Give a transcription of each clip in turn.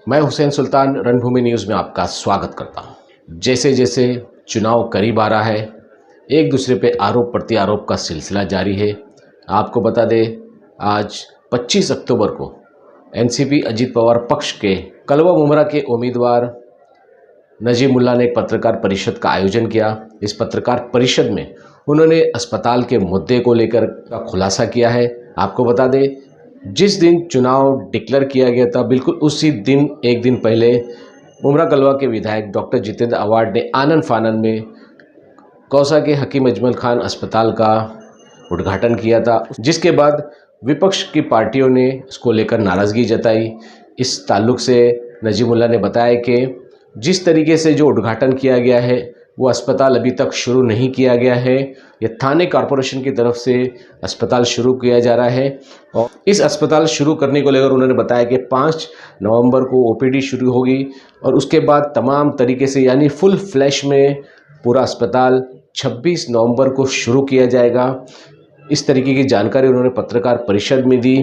मैं हुसैन सुल्तान रणभूमि न्यूज़ में आपका स्वागत करता हूं। जैसे जैसे चुनाव करीब आ रहा है, एक दूसरे पे आरोप प्रत्यारोप का सिलसिला जारी है। आपको बता दें, आज 25 अक्टूबर को एनसीपी अजीत पवार पक्ष के कलवा मुमरा के उम्मीदवार नजीब मुल्ला ने एक पत्रकार परिषद का आयोजन किया। इस पत्रकार परिषद में उन्होंने अस्पताल के मुद्दे को लेकर का खुलासा किया है। आपको बता दें, जिस दिन चुनाव डिक्लेयर किया गया था, बिल्कुल उसी दिन एक दिन पहले मुमरा कलवा के विधायक डॉक्टर जितेंद्र अवार्ड ने आनन फानन में कौसा के हकीम अजमल खान अस्पताल का उद्घाटन किया था, जिसके बाद विपक्ष की पार्टियों ने इसको लेकर नाराज़गी जताई। इस ताल्लुक से नजीब मुल्ला ने बताया कि जिस तरीके से जो उद्घाटन किया गया है वो अस्पताल अभी तक शुरू नहीं किया गया है। ये थाने कॉरपोरेशन की तरफ से अस्पताल शुरू किया जा रहा है और इस अस्पताल शुरू करने को लेकर उन्होंने बताया कि 5 नवंबर को ओपीडी शुरू होगी और उसके बाद तमाम तरीके से यानी फुल फ्लैश में पूरा अस्पताल 26 नवंबर को शुरू किया जाएगा। इस तरीके की जानकारी उन्होंने पत्रकार परिषद में दी।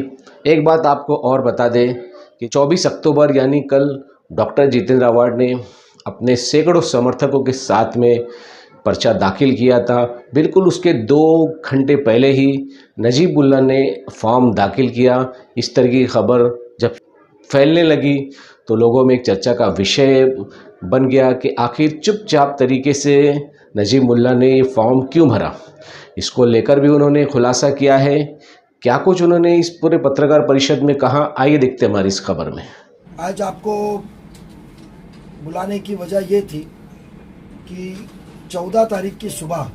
एक बात आपको और बता दें कि 24 अक्टूबर यानी कल डॉक्टर जितेंद्र अवार्ड ने अपने सैकड़ों समर्थकों के साथ में पर्चा दाखिल किया था। बिल्कुल उसके 2 घंटे पहले ही नजीब मुल्ला ने फॉर्म दाखिल किया। इस तरह की खबर जब फैलने लगी तो लोगों में एक चर्चा का विषय बन गया कि आखिर चुपचाप तरीके से नजीब मुल्ला ने ये फॉर्म क्यों भरा। इसको लेकर भी उन्होंने खुलासा किया है। क्या कुछ उन्होंने इस पूरे पत्रकार परिषद में कहा, आइए देखते हैं हमारी इस खबर में। आज आपको बुलाने की वजह ये थी कि 14 तारीख की सुबह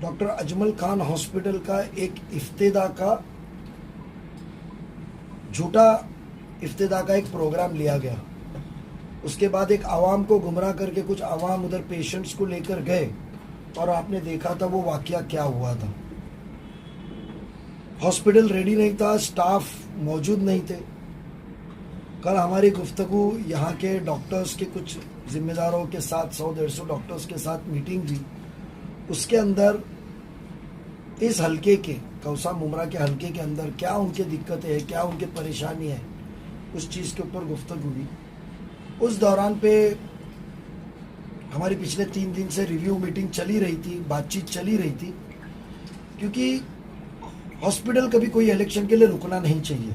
डॉक्टर अजमल खान हॉस्पिटल का एक इफ्तिदा का झूठा इफ्तिदा का एक प्रोग्राम लिया गया। उसके बाद एक आवाम को गुमराह करके कुछ आवाम उधर पेशेंट्स को लेकर गए और आपने देखा था वो वाकया क्या हुआ था। हॉस्पिटल रेडी नहीं था, स्टाफ मौजूद नहीं थे। कल हमारी गुफ्तगू यहाँ के डॉक्टर्स के कुछ जिम्मेदारों के साथ 100-150 डॉक्टर्स के साथ मीटिंग हुई। उसके अंदर इस हलके के कौसा मुमरा के हलके के अंदर क्या उनकी दिक्कतें हैं, क्या उनकी परेशानी है, उस चीज़ के ऊपर गुफ्तगू हुई। उस दौरान पे हमारी पिछले 3 दिन से रिव्यू मीटिंग चली रही थी, बातचीत चली रही थी, क्योंकि हॉस्पिटल कभी कोई इलेक्शन के लिए रुकना नहीं चाहिए,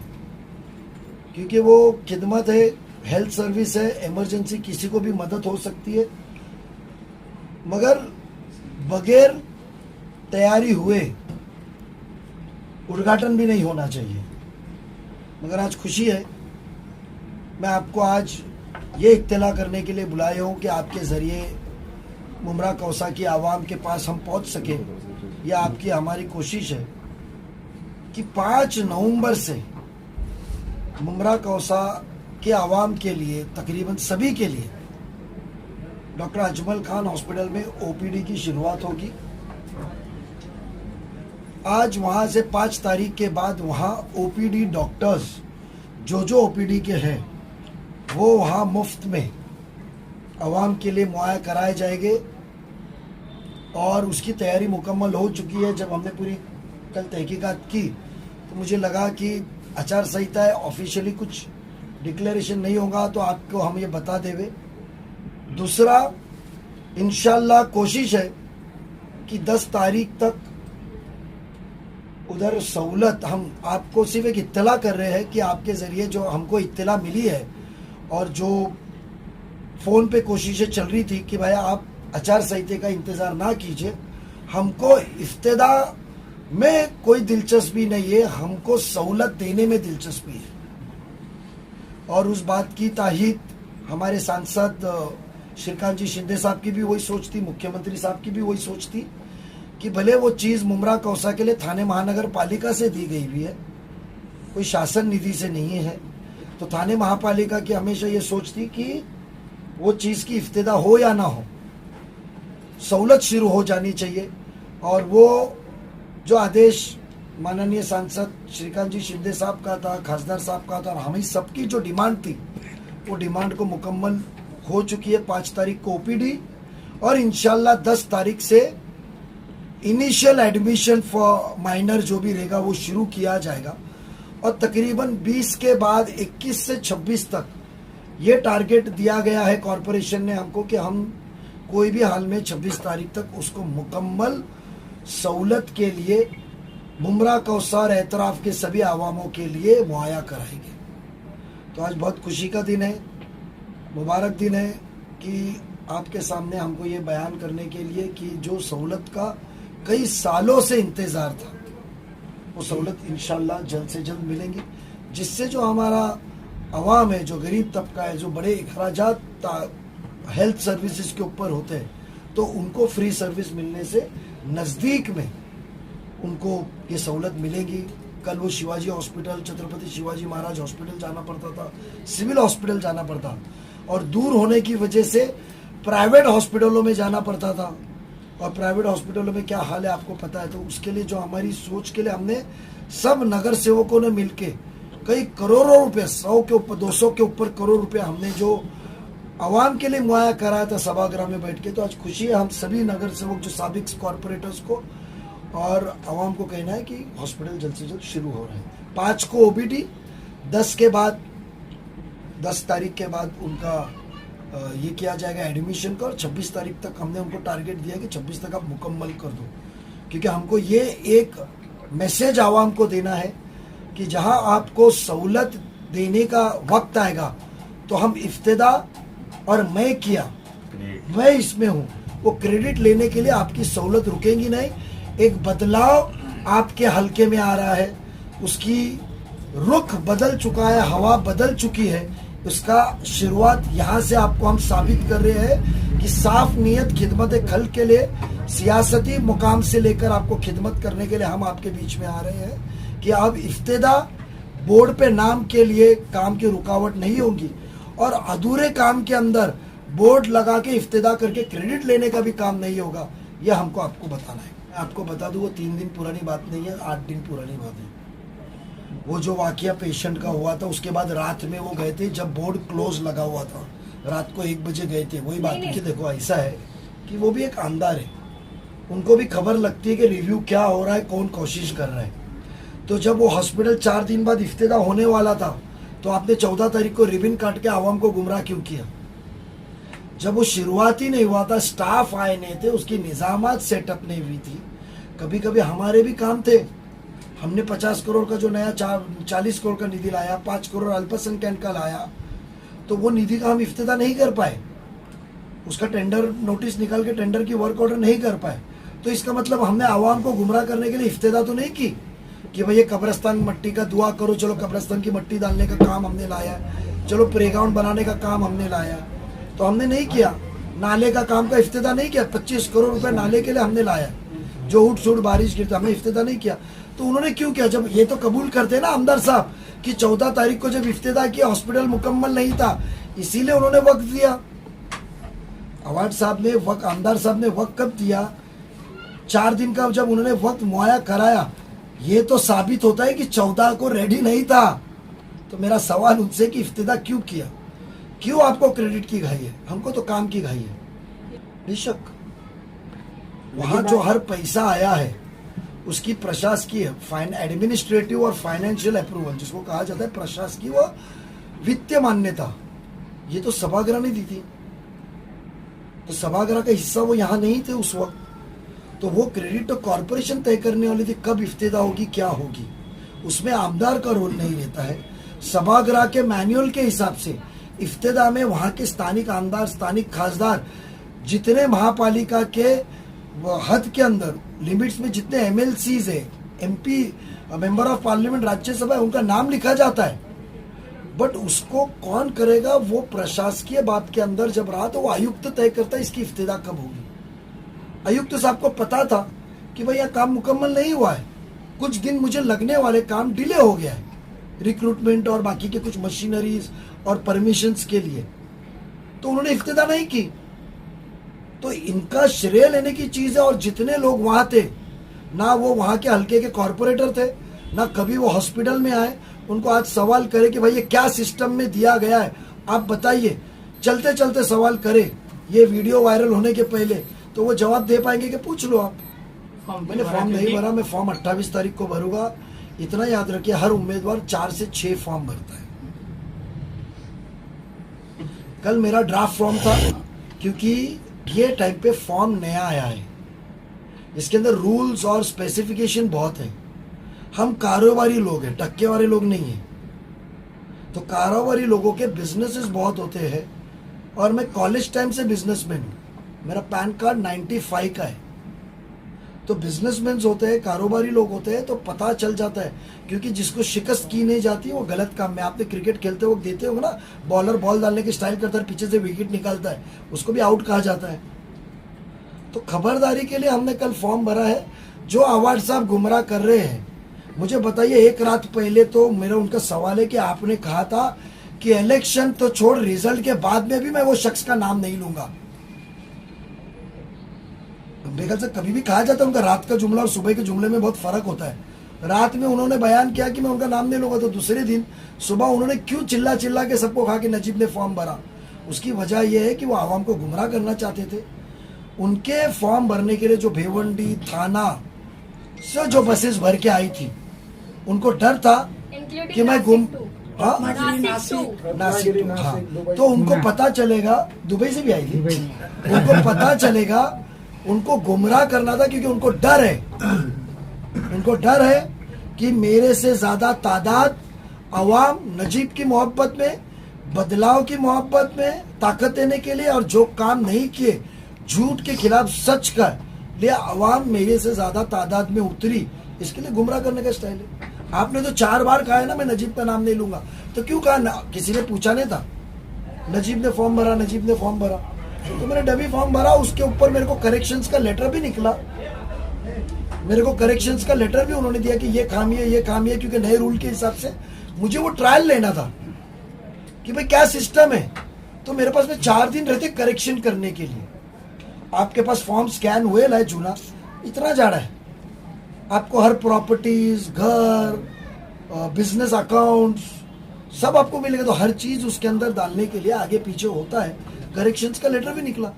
क्योंकि वो खिदमत है, हेल्थ सर्विस है, इमरजेंसी किसी को भी मदद हो सकती है, मगर बगैर तैयारी हुए उद्घाटन भी नहीं होना चाहिए। मगर आज खुशी है, मैं आपको आज ये इत्तला करने के लिए बुलाया हूँ कि आपके ज़रिए मुमरा कौसा की आवाम के पास हम पहुँच सके। यह आपकी हमारी कोशिश है कि 5 नवंबर से मुमरा कौसा के आवाम के लिए, तकरीबन सभी के लिए, डॉक्टर अजमल खान हॉस्पिटल में ओपीडी की शुरुआत होगी। आज वहाँ से 5 तारीख के बाद वहाँ ओपीडी डॉक्टर्स जो ओपीडी के हैं वो वहाँ मुफ्त में आवाम के लिए मुहैया कराए जाएंगे और उसकी तैयारी मुकम्मल हो चुकी है। जब हमने पूरी कल तहकीकात की तो मुझे लगा कि आचार संहिता है, ऑफिशियली कुछ डिक्लेरेशन नहीं होगा तो आपको हम ये बता देवे। दूसरा, इंशाल्लाह कोशिश है कि 10 तारीख तक उधर सहूलत, हम आपको सिर्फ एक इत्तला कर रहे हैं कि आपके ज़रिए जो हमको इत्तला मिली है और जो फ़ोन पे कोशिशें चल रही थी कि भाई आप आचार संहिता का इंतज़ार ना कीजिए, हमको इफ्तिदा में कोई दिलचस्पी नहीं है, हमको सहूलत देने में दिलचस्पी है। और उस बात की ताहीद हमारे सांसद श्रीकांत जी शिंदे साहब की भी वही सोच थी, मुख्यमंत्री साहब की भी वही सोच थी कि भले वो चीज़ मुमरा कौसा के लिए थाने महानगर पालिका से दी गई भी है, कोई शासन निधि से नहीं है, तो थाने महापालिका की हमेशा ये सोच थी कि वो चीज़ की इफ्तिदा हो या ना हो, सहूलत शुरू हो जानी चाहिए। और वो जो आदेश माननीय सांसद श्रीकांत जी शिंदे साहब का था, खासदार साहब का था, और हमें सबकी जो डिमांड थी वो डिमांड को मुकम्मल हो चुकी है। 5 तारीख को ओपीडी और इंशाल्लाह 10 तारीख से इनिशियल एडमिशन फॉर माइनर जो भी रहेगा वो शुरू किया जाएगा। और तकरीबन 20 के बाद 21 से 26 तक ये टारगेट दिया गया है कॉरपोरेशन ने हमको कि हम कोई भी हाल में 26 तारीख तक उसको मुकम्मल सहूलत के लिए मुमरा कौसार एतराफ़ के सभी आवामों के लिए मुहैया कराएंगे। तो आज बहुत खुशी का दिन है, मुबारक दिन है कि आपके सामने हमको ये बयान करने के लिए कि जो सहूलत का कई सालों से इंतज़ार था वो सहूलत इंशाल्लाह जल्द से जल्द मिलेंगी, जिससे जो हमारा अवाम है, जो गरीब तबका है, जो बड़े अखराजात हेल्थ सर्विसेज के ऊपर होते हैं, तो उनको फ्री सर्विस मिलने से नज़दीक में उनको ये सहूलत मिलेगी। कल वो शिवाजी हॉस्पिटल, छत्रपति शिवाजी महाराज हॉस्पिटल जाना पड़ता था, सिविल हॉस्पिटल जाना पड़ता, और दूर होने की वजह से प्राइवेट हॉस्पिटलों में जाना पड़ता था। और प्राइवेट हॉस्पिटलों में क्या हाल है आपको पता है। तो उसके लिए जो हमारी सोच के लिए हमने सब नगर सेवकों ने मिलके कई करोड़ों रुपए, 100 के ऊपर 200 के ऊपर करोड़ रुपए हमने जो आवाम के लिए मुहैया कराया था सभागृह में बैठ के। तो आज खुशी है हम सभी नगर सेवक जो साबिक कॉरपोरेटर्स को और आवाम को कहना है कि हॉस्पिटल जल्द से जल्द शुरू हो रहे हैं। 5 को ओपीडी, 10 के बाद 10 तारीख के बाद उनका ये किया जाएगा एडमिशन का, और 26 तारीख तक हमने उनको टारगेट दिया कि 26 तक आप मुकम्मल कर दो, क्योंकि हमको ये एक मैसेज आवाम को देना है कि जहां आपको सहूलत देने का वक्त आएगा तो हम इफ्तिदा और मैं किया, मैं इसमें हूँ, वो क्रेडिट लेने के लिए आपकी सहूलत रुकेंगी नहीं। एक बदलाव आपके हलके में आ रहा है, उसकी रुख बदल चुका है, हवा बदल चुकी है, उसका शुरुआत यहाँ से आपको हम साबित कर रहे हैं कि साफ नीयत खिदमत खल के लिए सियासती मुकाम से लेकर आपको खिदमत करने के लिए हम आपके बीच में आ रहे हैं कि अब इफ्तिदा बोर्ड पे नाम के लिए काम की रुकावट नहीं होगी, और अधूरे काम के अंदर बोर्ड लगा के इफ्तिदा करके क्रेडिट लेने का भी काम नहीं होगा। यह हमको आपको बताना है। मैं आपको बता दूं वो 3 दिन पुरानी बात नहीं है, 8 दिन पुरानी बात है। वो जो वाकया पेशेंट का हुआ था उसके बाद रात में वो गए थे जब बोर्ड क्लोज लगा हुआ था, रात को 1 बजे गए थे। वही बात कि देखो ऐसा है कि वो भी एक आमदार है, उनको भी खबर लगती है कि रिव्यू क्या हो रहा है, कौन कोशिश कर रहा है। तो जब वो हॉस्पिटल 4 दिन बाद इफ्तिदा होने वाला था तो आपने 14 तारीख को रिबन काट के आवाम को गुमराह क्यों किया। जब वो शुरुआत ही नहीं हुआ था, स्टाफ आए नहीं थे, उसकी निजामात सेटअप नहीं हुई थी। कभी कभी हमारे भी काम थे, हमने 50 करोड़ का जो नया 40 करोड़ का निधि लाया, 5 करोड़ अल्पसंख्यक का लाया, तो वो निधि का हम इफ्तिदा नहीं कर पाए, उसका टेंडर नोटिस निकाल के टेंडर की वर्क ऑर्डर नहीं कर पाए। तो इसका मतलब हमने आवाम को गुमराह करने के लिए इफ्तिदा तो नहीं की कि भाई ये कब्रिस्तान मट्टी का दुआ करो, चलो कब्रिस्तान की मट्टी डालने का काम हमने लाया, चलो प्लेग्राउंड बनाने का काम हमने लाया, तो हमने नहीं किया। नाले का काम का इफ्तिदा नहीं किया, 25 करोड़ रुपए नाले के लिए हमने लाया, जो उठ सुट बारिश गिरती, हमने इफ्तिदा नहीं किया। तो उन्होंने क्यों किया, जब ये तो कबूल करते ना आमदार साहब कि 14 तारीख को जब इफ्तिदा किया हॉस्पिटल मुकम्मल नहीं था, इसीलिए उन्होंने वक्त दिया। अवार्ड साहब ने वक्त, आमदार साहब ने वक्त कब दिया, 4 दिन का जब उन्होंने वक्त मुहैया कराया, ये तो साबित होता है कि 14 को रेडी नहीं था। तो मेरा सवाल उनसे कि इफ्तिदा क्यों किया, क्यों आपको क्रेडिट की घाई है, हमको तो काम की घाई है। बेशक वहां जो हर पैसा आया है उसकी प्रशासकीय एडमिनिस्ट्रेटिव और फाइनेंशियल अप्रूवल, जिसको कहा जाता है प्रशासकीय व वित्तीय मान्यता, ये तो सभागृह ने दी थी। तो सभागृह का हिस्सा वो यहाँ नहीं थे उस वक्त, तो वो क्रेडिट तो कॉरपोरेशन तय करने वाली थी कब इफ्तिदा होगी, क्या होगी, उसमें आमदार का रोल नहीं रहता है। सभागृह के मैनुअल के हिसाब से इफ्तिदा में वहाँ के स्थानिक आमदार, स्थानिक खासदार, जितने महापालिका के हद के अंदर लिमिट्स में जितने एमएलसीज है, MP member of parliament, Rajya Sabha है, उनका नाम लिखा जाता है। बट उसको कौन करेगा, वो प्रशासकीय बात के अंदर जब रहा तो वो आयुक्त तय करता है इसकी इफ्तिदा कब होगी। आयुक्त साहब को पता था कि भाई यह काम मुकम्मल नहीं हुआ है, कुछ दिन मुझे लगने वाले काम डिले हो गया है, रिक्रूटमेंट और बाकी के कुछ मशीनरीज और परमिशंस के लिए, तो उन्होंने इफ्तिदा नहीं की। तो इनका श्रेय लेने की चीज है। और जितने लोग वहां थे, ना वो वहां के हल्के के कॉरपोरेटर थे, ना कभी वो हॉस्पिटल में आए, उनको आज सवाल करे कि भाई ये क्या सिस्टम में दिया गया है, आप बताइए, चलते चलते सवाल करे, ये वीडियो वायरल होने के पहले, तो वो जवाब दे पाएंगे कि पूछ लो आप। मैंने फॉर्म नहीं भरा, मैं फॉर्म 28 तारीख को भरूंगा। इतना याद रखिए, हर उम्मीदवार 4 से 6 फॉर्म भरता है। कल मेरा ड्राफ्ट फॉर्म था, क्योंकि ये टाइम पे फॉर्म नया आया है, इसके अंदर रूल्स और स्पेसिफिकेशन बहुत है। हम कारोबारी लोग हैं, टक्के वाले लोग नहीं हैं। तो कारोबारी लोगों के बिजनेसेस बहुत होते हैं, और मैं कॉलेज टाइम से बिजनेसमैन हूँ। मेरा पैन कार्ड 95 का है। तो बिजनेसमैन होते हैं, कारोबारी लोग होते हैं, तो पता चल जाता है, क्योंकि जिसको शिकस्त की नहीं जाती वो गलत काम में। आपने क्रिकेट खेलते वक्त देते होंगे ना, बॉलर बॉल डालने की स्टाइल करता है, पीछे से विकेट निकालता है, उसको भी आउट कहा जाता है। तो खबरदारी के लिए हमने कल फॉर्म भरा है। जो अवार्ड साहब गुमराह कर रहे हैं, मुझे बताइए, एक रात पहले तो मेरा उनका सवाल है कि आपने कहा था कि इलेक्शन तो छोड़, रिजल्ट के बाद में भी मैं वो शख्स का नाम नहीं लूंगा। बेगल से कभी भी कहा जाता है, उनका रात का जुमला और सुबह के जुमले में बहुत फर्क होता है। रात में उन्होंने बयान किया कि मैं उनका नाम नहीं लूंगा, तो दूसरे दिन सुबह उन्होंने क्यों चिल्ला चिल्ला के सबको कहा कि नजीब ने फॉर्म भरा? उसकी वजह यह है कि वो आवाम को गुमराह करना चाहते थे। उनके फॉर्म भरने के लिए जो भिवंडी थाना से जो बसेस भर के आई थी, उनको डर था कि मैं गुम नासिक, हाँ, तो उनको पता चलेगा, दुबई से भी आई थी, उनको पता चलेगा, उनको गुमराह करना था, क्योंकि उनको डर है, उनको डर है कि मेरे से ज्यादा तादाद अवाम नजीब की मोहब्बत में, बदलाव की मोहब्बत में ताकत देने के लिए, और जो काम नहीं किए झूठ के खिलाफ सच का लिए अवाम मेरे से ज्यादा तादाद में उतरी, इसके लिए गुमराह करने का स्टाइल है। आपने तो 4 बार कहा है ना मैं नजीब का नाम नहीं लूंगा, तो क्यों कहा ना? किसी ने पूछा नहीं था? नजीब ने फॉर्म भरा, नजीब ने फॉर्म भरा, तो मैंने डमी फॉर्म भरा। उसके ऊपर मेरे को करेक्शंस का लेटर भी निकला, मेरे को करेक्शंस का लेटर भी उन्होंने दिया कि ये खामी है, ये खामी है, क्योंकि नए रूल के हिसाब से मुझे वो ट्रायल लेना था कि भाई क्या सिस्टम है। तो मेरे पास में 4 दिन रहते करेक्शन करने के लिए। आपके पास फॉर्म स्कैन हुए लाए जूना, इतना जाड़ा है, आपको हर प्रॉपर्टीज, घर, बिजनेस अकाउंट्स सब आपको मिलेगा। तो हर चीज उसके अंदर डालने के लिए आगे पीछे होता है। करेक्शंस का लेटर भी निकला,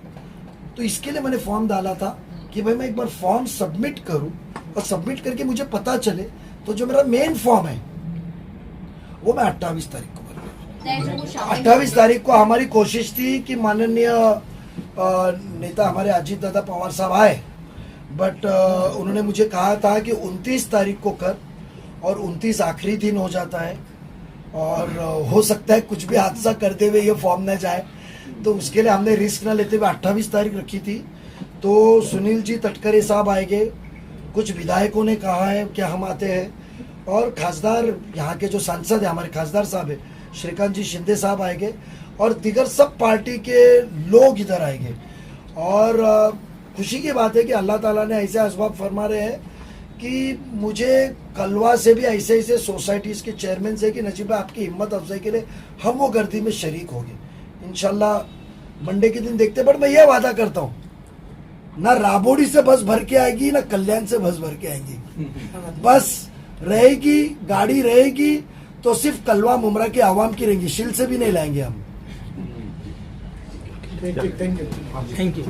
तो इसके लिए मैंने फॉर्म डाला था कि भाई मैं एक बार फॉर्म सबमिट करूं, और सबमिट करके मुझे पता चले। तो जो मेरा मेन फॉर्म है वो मैं 28 तारीख को भरूंगा। 28 तारीख को हमारी कोशिश थी कि माननीय नेता हमारे अजीत दादा पवार साहब आए, बट उन्होंने मुझे कहा था कि 29 तारीख को कर, और 29 आखिरी दिन हो जाता है, और हो सकता है कुछ भी हादसा करते हुए ये फॉर्म न जाए, तो उसके लिए हमने रिस्क न लेते हुए 28 तारीख रखी थी। तो सुनील जी तटकरे साहब आएंगे, कुछ विधायकों ने कहा है कि हम आते हैं, और खासदार यहाँ के जो सांसद है हमारे खासदार साहब है श्रीकांत जी शिंदे साहब आएंगे, और दीगर सब पार्टी के लोग इधर आएंगे। और खुशी की बात है कि अल्लाह ताला ने ऐसे असबाब फरमा रहे हैं कि मुझे कलवा से भी ऐसे ऐसे सोसाइटीज के चेयरमैन से कि नजीब आपकी हिम्मत अफजाई के लिए हम वो गर्दी में शरीक होंगे इंशाल्लाह। मंडे के दिन देखते, बट मैं ये वादा करता हूँ, ना राबोड़ी से बस भर के आएगी, ना कल्याण से बस भर के आएंगी। बस रहेगी, गाड़ी रहेगी, तो सिर्फ कलवा मुमरा के आवाम की रहेंगी, शिल से भी नहीं लाएंगे हम। Thank you.